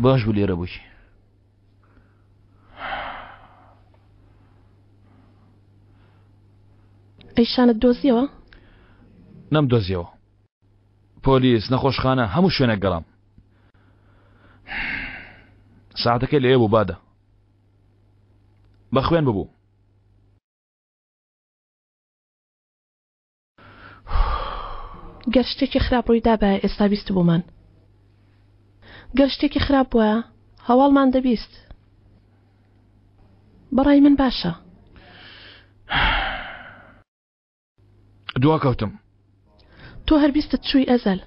باش بوو لێرە بووی. ئەیشانت دۆزیەوە؟ نەم دۆزیەوە. پۆلیس، نەخۆشخانە، هەموو شوێنە گەڕام. ساعتەکەی لێ بوو بادە. بە خوێن ببوو. گەر شتێکی خراپ ڕوویدا بە ئێستا بیست بوومان. گەر شتێکی خراپ بووە هەواڵمان دەبیست. بەڕای من باشە. دوا کەوتم. تۆ هەربیستت چووی ئەزەل.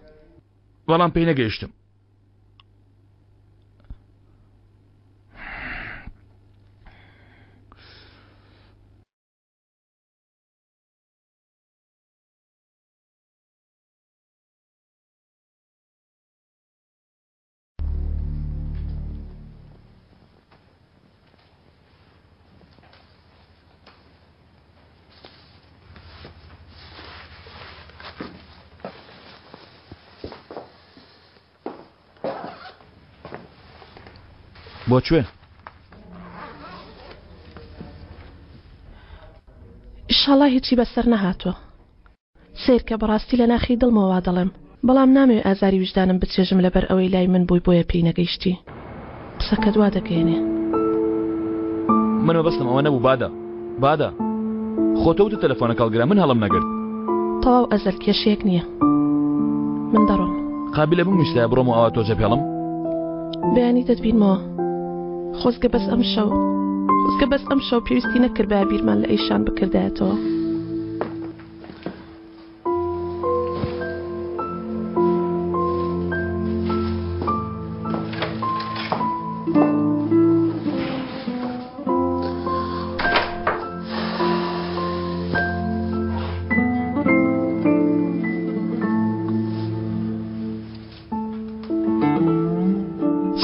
بەڵام پێی نەگەیشتم. بۆ کوێ؟ ئیشاڵڵا هیچی بەسەر نەهاتووە. سیرکە بەڕاستی لە ناخی دڵمەوە دەڵێم، بەڵام نامەوێت ئازاری وجدانم بچێژم لەبەر ئەوەی لای من بووی بۆیە پێی نەگەیشتی. قسەکە دوا دەگەێنێ. منەوە بەستم ئەوە نەبوو بادە. بادە خۆتە وتە تەلەفۆنە کاڵگرا من هەڵم نەگرت. تەواو ئەزەل کێشەیەک نییە. من دەڕۆم. قابلە بم ویستایە بڕۆم و ئەوە تۆزە پێڵم؟ بەیانی دەتبینمەوە. خۆزگە بەس ئەم شەو پێویستی نەکرد بە بیرمان لە ئەیشان بکردایەتەوە.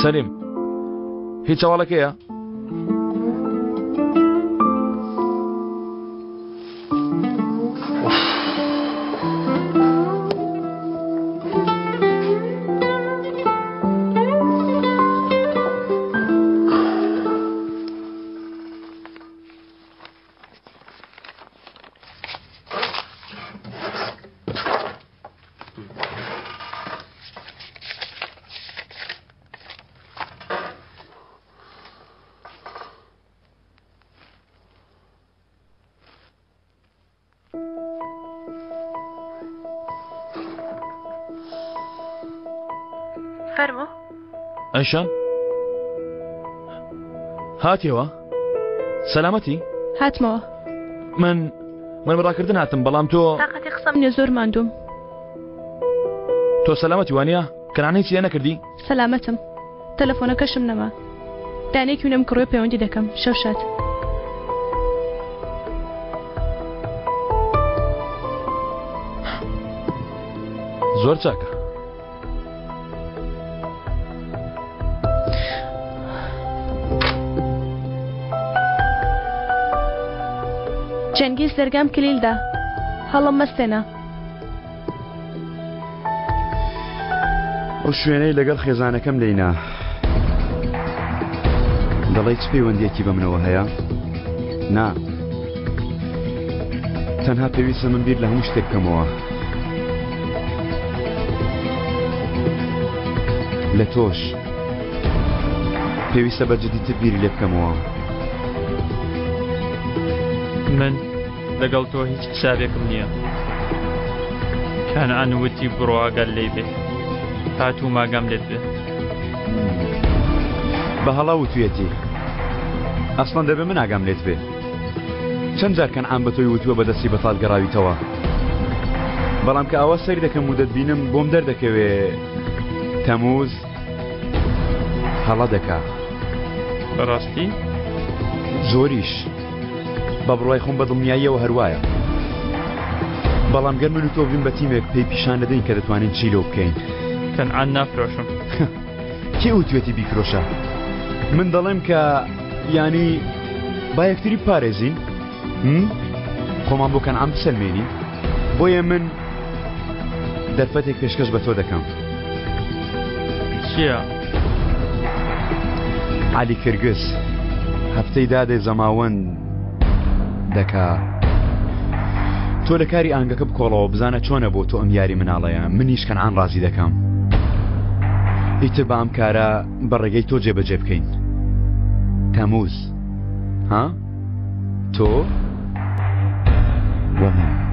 سەلیم هیچ هەواڵەکەیە؟ فەرموو. ئەیشان هاتیەوە؟ سەلامەتی؟ هاتمەوە. من بەڕاکردن هاتم بەڵام تۆ تاقەتی قسەم نییە زۆر ماندوم. تۆ سەلامەتی وانە؟ کەنانەی چی لێ نەکردی؟ سەلامەتم. تەلەفۆنەکەشم نەما. دانێکی وینم کڕۆی پەیوەندی دەکەم. شەو شاد. زۆر چاکە. جەنگیز دەرگام کلیلدا. هەڵم مەستێنە. ئەو شوێنەی لەگەڵ خێزانەکەم لێینا. دەڵێ چ پەیوەندیەکی بە منەوە هەیە؟ نا. تەنها پێویستە من بیر لە هەموو شتێک بکەمەوە. لە تۆش پێویستە بە جدیتر بیری لێ بکەمەوە. من لەگەڵ تۆ هیچ حسابێکم نییە. کانعان وتی بڕۆ ئاگەر لێی بێ. هاتوو ماگەم لێت بێ. بە هەڵا وتوێتی. ئەسڵەن دەبێ من ئاگام لێت بێ. چەند جار کەنعان بە تۆی وتووە بەدەستی بەتاڵ گەڕاویتەوە. بەڵام کە ئەوە سەیری دەکەم و دەتبینم بۆم دەردەکەوێ تەمووز هەڵا دەکا. بەڕاستی؟ زۆریش. بە بڕوای خۆم بە دڵنیاییەوە هەروایە. بەڵام گەر من و تۆ بین بە تیمێک پێی پیشان دەدەین کە دەتوانین چی لەو بکەین. کەنعان نافرۆشم. کێ وتوێتی بیفرۆشە؟ من دەڵێم کە یانی با یەکتری پارێزین خۆمان بۆ کەنعان بسەلمێنین. بۆیە من دەرفەتێک پێشکەش بە تۆ دەکەم. چییە؟ علی کرگس هەفتەی دادێ زەماوەند دەکا تۆ لە کاری ئانگەکە بکۆڵەوە بزانە چۆنە بۆ تۆ ئەم یاری مناڵەیە منیش کەنعان ڕازی دەکەم ئیتر بە ئەم کارە بە ڕێگەی تۆ جێبەجێ بکەین تەمووز ها تۆ وە من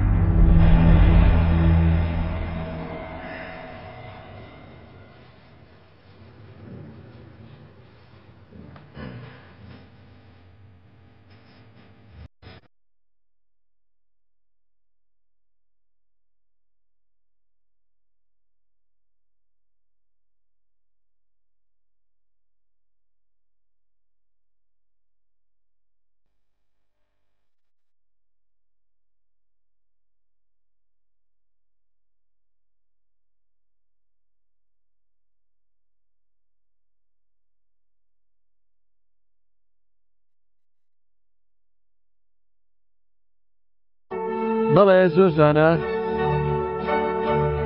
بەڵێ زۆر جوانە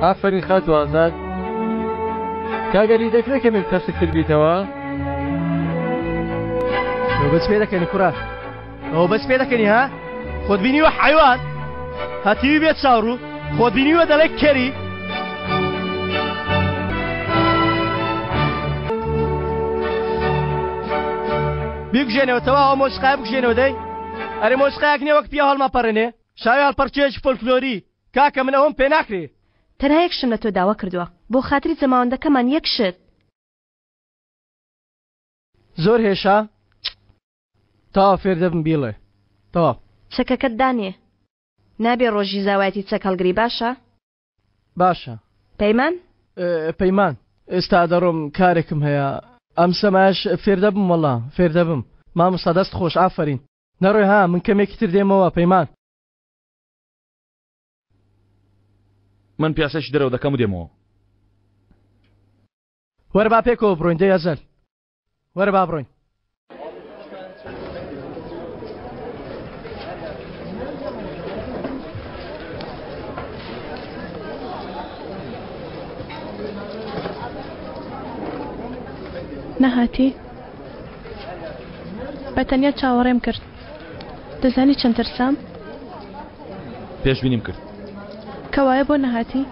ئافرین خات وازاد کاگەری دەکرێت کە من کەسک کردیتەوە ئەو بەس پێ دەکەنی کوڕە ئەو بەس پێ دەکەنی ها خۆت بینیوە حیوان هاتیوی بێت چاڕوو خۆت بینیوە دەڵێ کەری بیگژێنەوەتەوە ئەو مۆسیقای بگژێنەوە دەی ئەرێ مۆسیقایەک نییە وەک پیا هەڵمەپەڕێنێ شاوی هەڵپەرچێکی فۆلکلۆری کاکە من ئەوم پێ ناکرێ تەنها یەک شتم لە تۆ داوا کردووە بۆ خاتری زەماوەندەکەمان یەک شت زۆر هێشە تاوا فێر دەبم بیڵێ تەوا چەکەکەت دانێ نابێ ڕۆژی زاوایەتی چەک هەڵگری باشە باشە پەیمان پەیمان ئێستا دەڕۆم کارێکم هەیە ئەم سەماش فێر دەبم وەڵا فێر دەبم مامۆستا دەست خۆش ئافرین نەڕۆی ها من کەمێکی تر دێمەوە پەیمان من پیاسەشی دەرەوە دەکەم و دێمەوە وەرە با پێکەوە بڕۆین دەی ئەزەل وەرە با بڕۆین نەهاتی بەتەنیا چاوەڕێم کرد دەزانی چەند ترسام پێشبینیم کرد کەوایە بۆ نەهاتی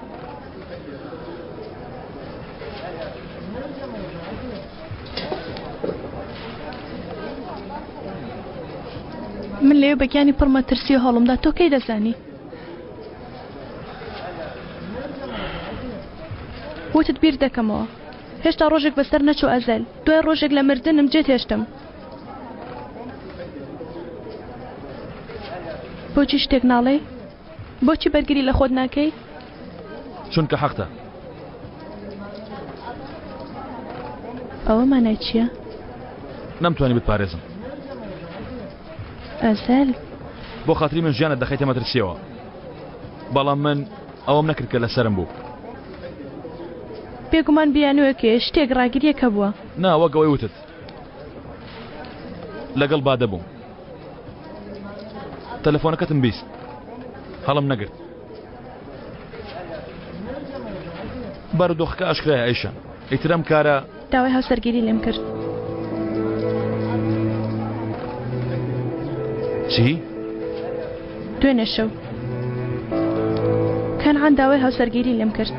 من لێو بەگیانی پڕمە ترسی و هەڵمدا تۆ کەی دەزانی وتت بیر دەکەمەوە هێشتا ڕۆژێک بەسەر نەچوو ئەزەل دوای ڕۆژێک لە مردنم جێت هێشتم بۆچی شتێک ناڵێ بۆچی بەرگری لە خۆت ناکەی چونکە حەقتە ئەوە مانای چییە نەمتوانی بتپارێزم ئەزەل بۆ خاتری من ژیانت دەخەیتە مەترسیەوە بەڵام من ئەوەم نەکرد کە لەسرم بوو بێگومان بیانوەکێ شتێک ڕاگیریەکە بووە ناوە گەوەی وتت لەگەڵ بادە بووم تەلەفۆنەکەتم بیست هەڵم نەگرت بەردۆخەکە ئاشکرایە ئەیشە ئیترەم کارە داوای هاوسەرگیری لێم کرد چی؟ دوێنێ شەو کەنعان داوای هاوسەرگیری لێم کرد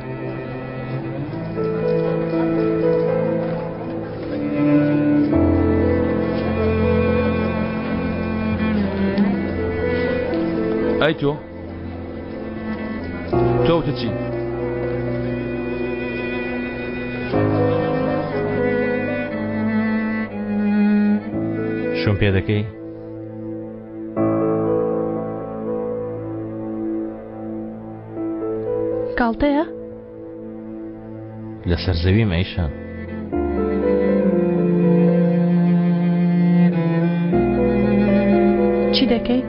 ئەی تۆ تۆوتە چی؟ شوم پێ دەکەی؟ گاڵتەیە؟ لەسەر زەویم ئەیشان چی دەکەی؟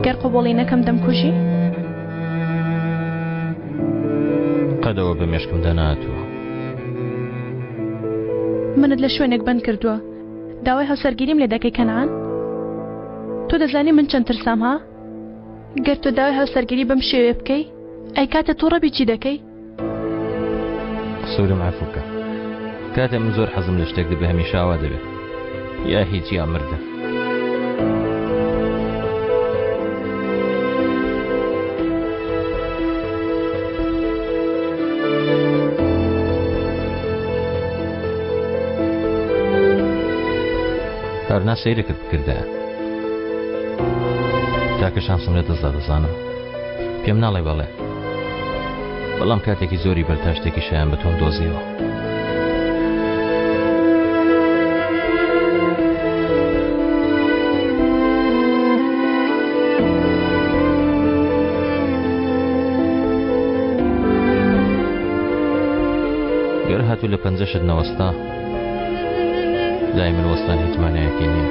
گەر قوبوڵی نەکەم دەمکوژی؟ قەدەوە بە مێشکم دەناتوە منت لە شوێنێک بند کردووە داوای هاوسەرگیریم لێ دەکەی کەنعان؟ تۆ دەزانی من چەند ترسام ها؟ گەر تۆ داوای هاوسەرگیری بەم شێوێ بکەی ئەی کاتە تووڕەبی چی دەکەی؟ سوورم عەفووکە کاتێ من زۆر حەزم لە شتێک دەبێ هەمیشاوا دەبێت یا هیچ یا مردە. کارنا سەیرەکەت بکردایە تاکە شانسم لە دەستدا دەزانم پێم ناڵێ بەڵێ بەڵام کاتێکی زۆری بەرتا شتێکی شایان بە تۆم دۆزیەوە. گەر هاتوو لە پەنجەشت نەوەستا دای من وەستان هیچ مانایەکی نییە.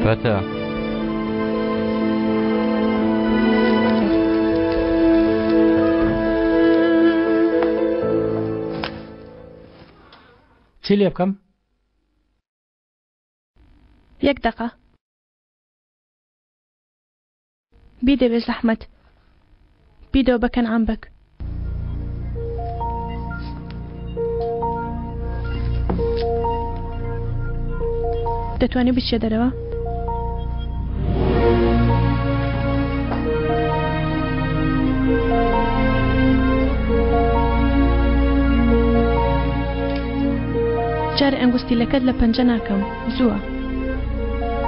فاتە چی لێ بکەم؟ یەک دقە بیدە بێ زەحمەت بیدەوە بە کەنعان بەک. دەتوانی بچێ دەرەوە؟ جارە ئەنگوستیلەکەت لە پەنجە ناکەم زووە.